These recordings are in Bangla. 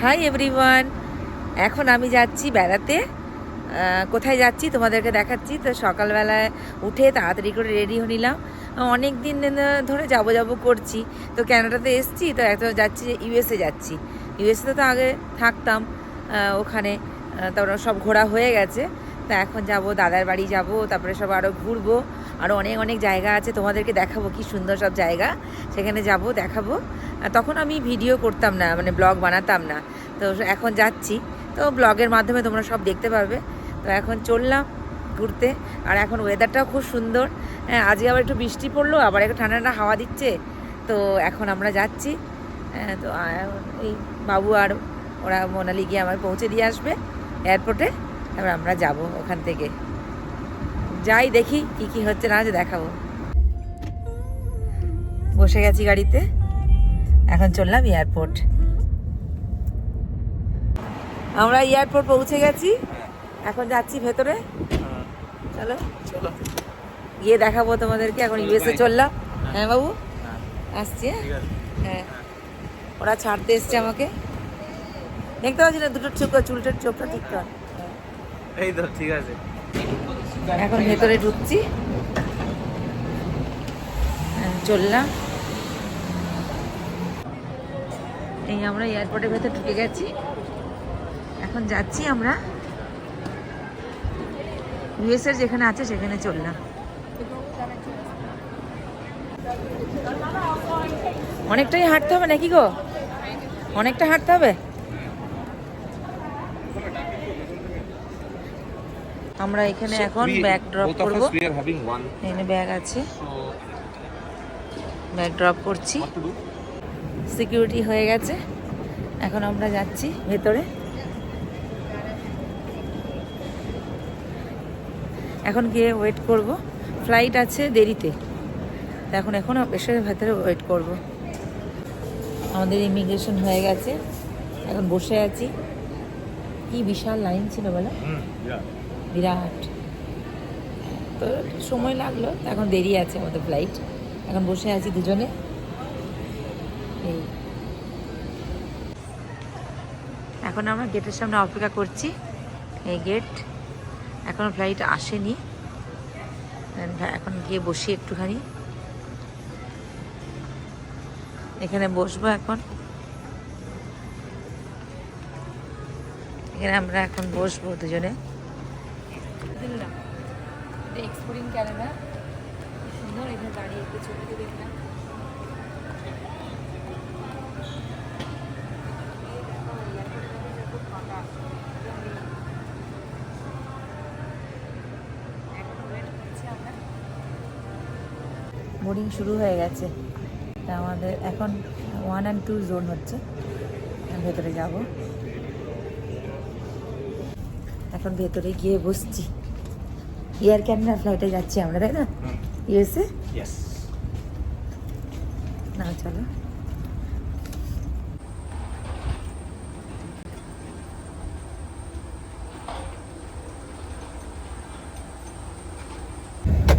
হাই এভরিওয়ান, এখন আমি যাচ্ছি বেড়াতে। কোথায় যাচ্ছি তোমাদেরকে দেখাচ্ছি। তো সকালবেলায় উঠে তাড়াতাড়ি করে রেডি হয়ে নিলাম। অনেক দিন ধরে যাবো করছি। তো ক্যানাডাতে এসছি, তো এখন যাচ্ছি ইউএসএ যাচ্ছি। ইউএসএতে তো আগে থাকতাম, ওখানে তারপর সব ঘোরা হয়ে গেছে। তা এখন যাব দাদার বাড়ি যাব, তারপরে সব আরও ঘুরবো। আরও অনেক অনেক জায়গা আছে, তোমাদেরকে দেখাবো কি সুন্দর সব জায়গা। সেখানে যাব, দেখাবো। তখন আমি ভিডিও করতাম না, মানে ব্লগ বানাতাম না। তো এখন যাচ্ছি, তো ব্লগের মাধ্যমে তোমরা সব দেখতে পারবে। তো এখন চললাম ঘুরতে। আর এখন ওয়েদারটাও খুব সুন্দর। আজকে আবার একটু বৃষ্টি পড়লো, আবার একটু ঠান্ডা ঠান্ডা হাওয়া দিচ্ছে। তো এখন আমরা যাচ্ছি। তো এই বাবু আর ওরা মোনালি গিয়ে আমার পৌঁছে দিয়ে আসবে এয়ারপোর্টে। তারপর আমরা যাব ওখান থেকে। যাই দেখি কি কি হচ্ছে না হচ্ছে, দেখাবো। বসে গেছি গাড়িতে, এখন চললাম এয়ারপোর্ট। আমরা এয়ারপোর্ট পৌঁছে গেছি, এখন যাচ্ছি ভেতরে। চলো চলো গিয়ে দেখাবো তোমাদেরকে। এখন ইউএসএ চললাম। হ্যাঁ বাবু, আসছি। হ্যাঁ, ওরা ছাড়তে এসছে আমাকে। দেখতে পাচ্ছি না দুটো চুলটার চোখটা ঠিক কর। এই তো ঠিক আছে। এখন ভেতরে ঢুকছি, চললাম। এই আমরা এয়ারপোর্টের ভেতর ঢুকে গেছি, এখন যাচ্ছি আমরা ইউএসএর যেখানে আছে সেখানে চললাম। অনেকটাই হাঁটতে হবে নাকি গো? অনেকটা হাঁটতে হবে। আমরা এখানে এখন ব্যাগ ড্রপ করব। এখানে ব্যাগ আছে, ব্যাগ ড্রপ করছি। সিকিউরিটি হয়ে গেছে, এখন আমরা যাচ্ছি ভেতরে। এখন গিয়ে ওয়েট করব, ফ্লাইট আছে দেরিতে। এখন এসে ভেতরে ওয়েট করব। আমাদের ইমিগ্রেশন হয়ে গেছে, এখন বসে আছি। কি বিশাল লাইন ছিল বলো, বিরাট। তো সময় লাগলো, এখন দেরি আছে আমাদের ফ্লাইট। এখন বসে আছি দুজনে। এই এখন আমরা গেটের সামনে অপেক্ষা করছি। এই গেট, এখন ফ্লাইট আসেনি। এখন গিয়ে বসি একটুখানি, এখানে বসবো। এখন এখানে আমরা এখন বসবো দুজনে। এক্সপ্লোরিং ক্যানাডা সুন্দর, এখানে দাঁড়িয়ে একটু ছবিতে দেখলাম। বোর্ডিং শুরু হয়ে গেছে। তা আমাদের এখন 1 and 2 জোন হচ্ছে, ভেতরে যাব। এখন ভেতরে গিয়ে বসছি। এয়ার ক্যানাডা ফ্লাইটে যাচ্ছি আমরা, তাই না? ইউএসএ। না চলো,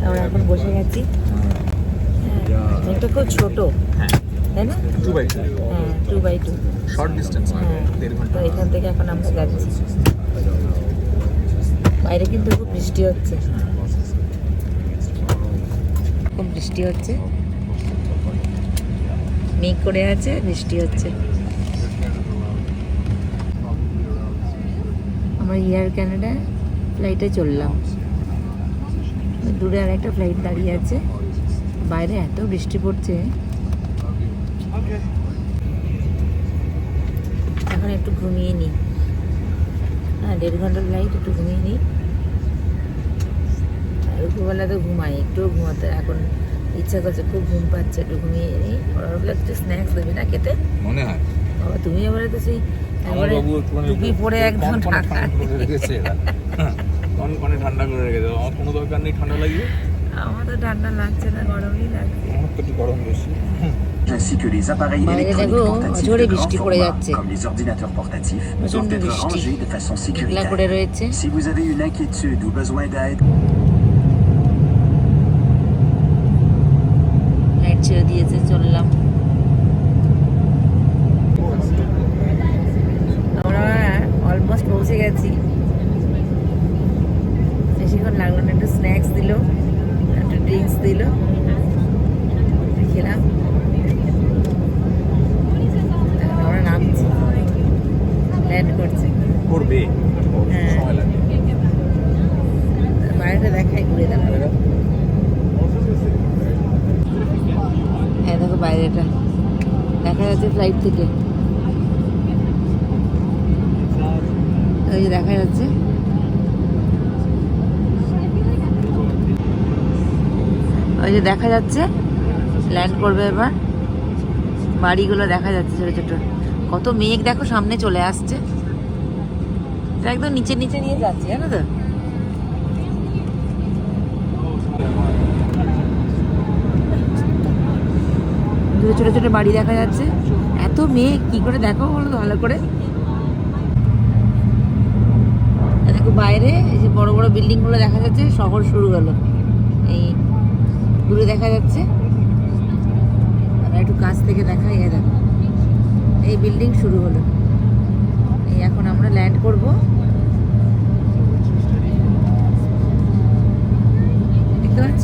আমরা এখন বসে গেছি। এটা খুব ছোট, তাই না? 2x2। হ্যাঁ, 2x2 শর্ট ডিস্টেন্স। হ্যাঁ, তো এখান থেকে এখন আমরা যাচ্ছি। বাইরে কিন্তু খুব বৃষ্টি হচ্ছে, খুব বৃষ্টি হচ্ছে। মেঘ করে আছে, বৃষ্টি হচ্ছে। আমরা এয়ার ক্যানাডা ফ্লাইটে চললাম। দূরে আর একটা ফ্লাইট দাঁড়িয়ে আছে। বাইরে এত বৃষ্টি পড়ছে, এখন একটু ঘুমিয়ে নিই। হ্যাঁ, 1.5 ঘন্টার ফ্লাইট, একটু ঘুমিয়ে নিই। দুপুরবেলা তো ঘুমাই, একটুও ঘুমাতে এখন ইচ্ছা করছে, খুব ঘুম পাচ্ছে, একটু ঘুমিয়ে নিই। ওরা বলে একটু স্ন্যাক্স দেবে না খেতে মনে হয়। বাবা তুমি এবারে তো সেই একবারে টুপি পরে একদম ঠান্ডা করে রেখেছে, ঠান্ডা করে রেখেছে। আমার কোনো দরকার নেই ঠান্ডা লাগবে। আমার তো ঠান্ডা লাগছে না, গরমই লাগছে। আমার তো একটু গরম বেশি। Ainsi que les appareils électroniques portatifs de grand format, comme les ordinateurs portatifs, doivent être rangés de façon sécuritaire. Si vous avez une inquiétude ou besoin d'aide, light ছেড়ে দিয়েছে, চললাম। গেছি। বেশিক্ষণ লাগলো না, একটু স্ন্যাক্স দিল, একটু ড্রিঙ্কস দিল, খেলাম। এখন আমরা নামছি, ল্যান্ড করছে। করবে হ্যাঁ। সময় লাগবে। বাইরেটা দেখাই, ঘুরে দেখাই। হ্যাঁ দেখো বাইরেটা দেখা যাচ্ছে ফ্লাইট থেকে, ওই যে দেখা যাচ্ছে। ওই যে দেখা যাচ্ছে ল্যান্ড করবে এবার, বাড়িগুলো দেখা যাচ্ছে ছোট ছোট। কত মেঘ দেখো সামনে চলে আসছে, এটা একদম নিচে নিচে নিয়ে যাচ্ছে, জানো তো। দূরে ছোট ছোট বাড়ি দেখা যাচ্ছে, এত মেঘ কি করে দেখো বলো তো ভালো করে। দেখো বাইরে এই যে বড় বড় বিল্ডিং গুলো দেখা যাচ্ছে, শহর শুরু হলো এই দূরে দেখা যাচ্ছে। একটু কাছ থেকে দেখাই, এই দেখো এই বিল্ডিং শুরু হলো। এই এখন আমরা ল্যান্ড করব। দেখতে পাচ্ছ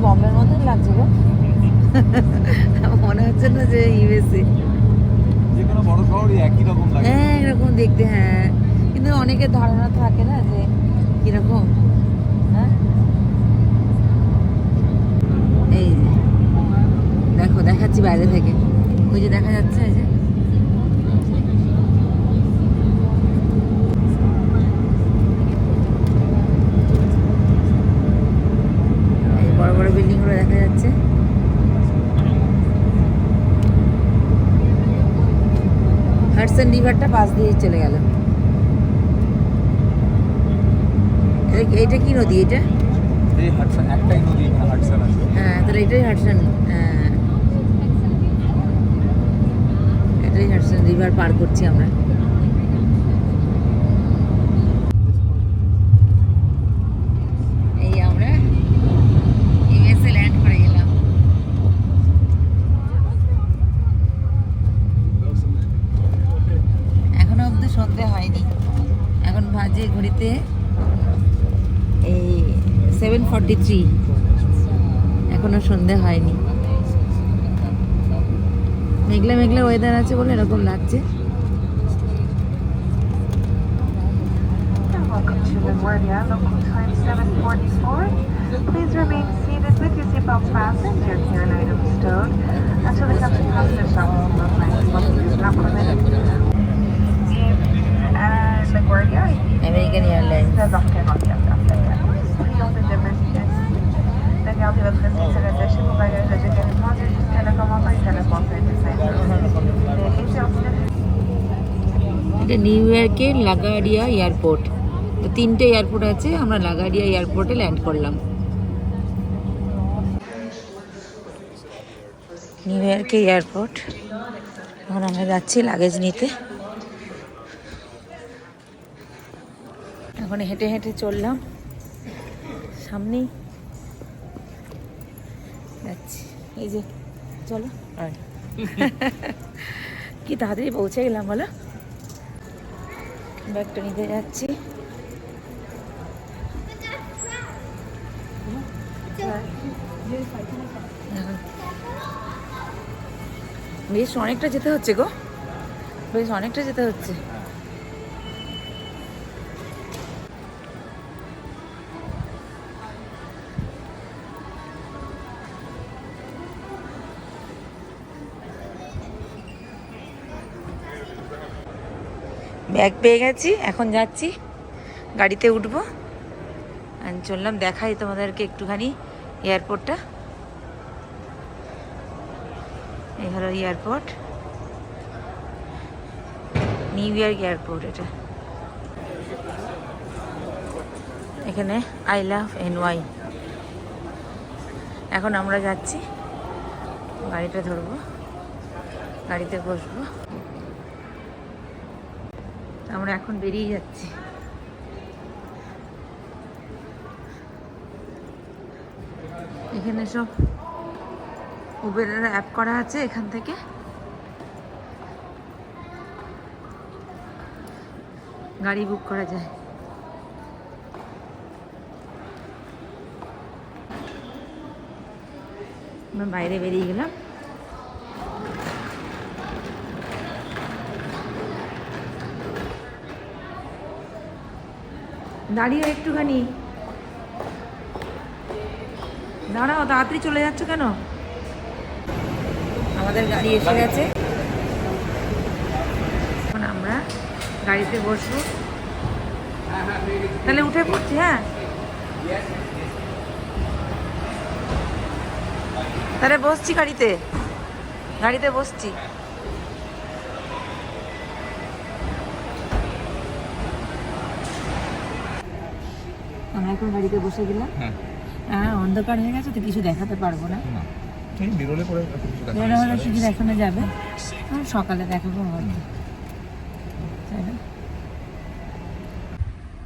বম্বের মতন লাগছে গো, মনে হচ্ছে না যে ইউএসএ। যে কোনো বড় শহরই একই রকম লাগে। হ্যাঁ এরকম দেখতে, হ্যাঁ, কিন্তু অনেকের ধারণা থাকে না যে কিরকম। হ্যাঁ এই যে দেখো দেখাচ্ছি বাইরে থেকে, ওই যে দেখা যাচ্ছে এই যে। এই বড় বড় বিল্ডিং গুলো দেখা যাচ্ছে। হাডসন রিভারটা পাশ দিয়ে চলে গেল। এটা কি নদী এটা? এই হাডসন একটাই নদী, এখানে হাডসন আছে। হ্যাঁ তাহলে এটাই হাডসন, হ্যাঁ এটাই হাডসন রিভার পার করছি আমরা। এই আমরা ইউএসএ ল্যান্ড করে গেলাম। এখনো অবধি সন্ধে হয়নি, এখন বাজে ঘড়িতে এই 7:43, এখনো সন্ধে হয়নি। মেঘলা মেঘলা ওয়েদার আছে বলে এরকম লাগছে। Welcome to LaGuardia, local time 7:44. Please remain seated with your seatbelt fastened, your carry items stowed, until the captain passenger service will find smoking is not permitted. LaGuardia, American Airlines. la barquette en carte Prions de demeurer. La garde de votre respect est attachée pour bagages à décalement jusqu'à la commande et à la portée de এটা নিউ ইয়র্কের লাগাডিয়া এয়ারপোর্ট। তো 3টে এয়ারপোর্ট আছে, আমরা লাগাডিয়া এয়ারপোর্টে ল্যান্ড করলাম। নিউ ইয়র্কের এয়ারপোর্ট। এখন আমরা যাচ্ছি লাগেজ নিতে। এখন হেঁটে হেঁটে চললাম, সামনেই যাচ্ছি। এই যে চলো, কি তাড়াতাড়ি পৌঁছে গেলাম বলো। ব্যাগটা নিতে যাচ্ছি। বেশ অনেকটা যেতে হচ্ছে গো, বেশ অনেকটা যেতে হচ্ছে। ব্যাগ পেয়ে গেছি, এখন যাচ্ছি, গাড়িতে উঠবো। চললাম দেখাই তোমাদেরকে একটুখানি এয়ারপোর্টটা। এই হলো এয়ারপোর্ট, নিউ ইয়র্ক এয়ারপোর্ট এটা। এখানে আই লাভ NY। এখন আমরা যাচ্ছি, গাড়িটা ধরবো, গাড়িতে বসবো। আমরা এখন বেরিয়ে যাচ্ছি। এখানে সব উবেরের অ্যাপ করা আছে, এখান থেকে গাড়ি বুক করা যায়। আমরা বাইরে বেরিয়ে গেলাম। দাঁড়িয়ে একটুখানি দাঁড়াও, তাড়াতাড়ি চলে যাচ্ছ কেন? আমাদের গাড়ি এসে গেছে, এখন আমরা গাড়িতে বসবো। তাহলে উঠে পড়ছি। হ্যাঁ, তাহলে বসছি গাড়িতে, গাড়িতে বসছি। আমরা এখন গাড়িতে বসে গেলাম। হ্যাঁ, অন্ধকার হয়ে গেছে তো কিছু দেখাতে পারবো না। বেরোলে পরে বেরো হলে শুধু দেখানো যাবে, সকালে দেখাবো।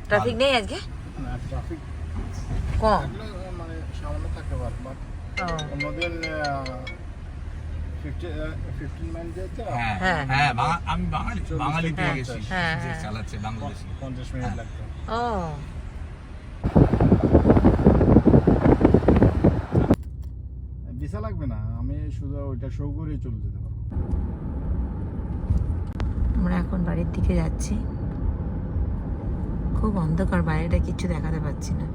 ট্রাফিক নেই আজকে, ট্রাফিক কম মানে সামান্য থাকতে পারে, বাট অন্যদিন 15 মাইল যেতে হ্যাঁ হ্যাঁ আমি বাঙালিতে গেছি, হ্যাঁ যে চালাচ্ছে বাংলাদেশি 50 মিনিট লাগতো। ও ভিসা লাগবে না, আমি শুধু ওইটা শো করে চলে যেতে পারবো। আমরা এখন বাড়ির দিকে যাচ্ছি। খুব অন্ধকার, বাইরেটা কিচ্ছু দেখাতে পাচ্ছি না।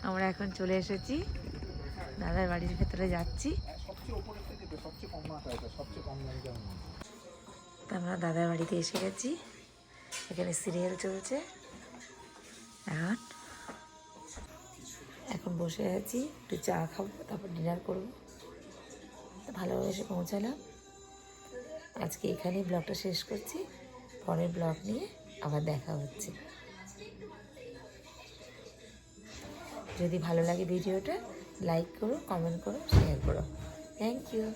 আমরা এখন চলে এসেছি, দাদার বাড়ির ভেতরে যাচ্ছি। সবচেয়ে উপরে থেকে সবচেয়ে কম মাত্রা, এটা সবচেয়ে কম দামে কেমন? তো আমরা দাদার বাড়িতে এসে গেছি, এখানে সিরিয়াল চলছে। এখন বসে আছি, একটু চা খাবো, তারপর ডিনার করবো। ভালোভাবে এসে পৌঁছালাম। আজকে এখানেই ব্লগটা শেষ করছি, পরের ব্লগ নিয়ে আবার দেখা হচ্ছে। যদি ভালো লাগে ভিডিওটা লাইক করো, কমেন্ট করো, শেয়ার করো। Thank you.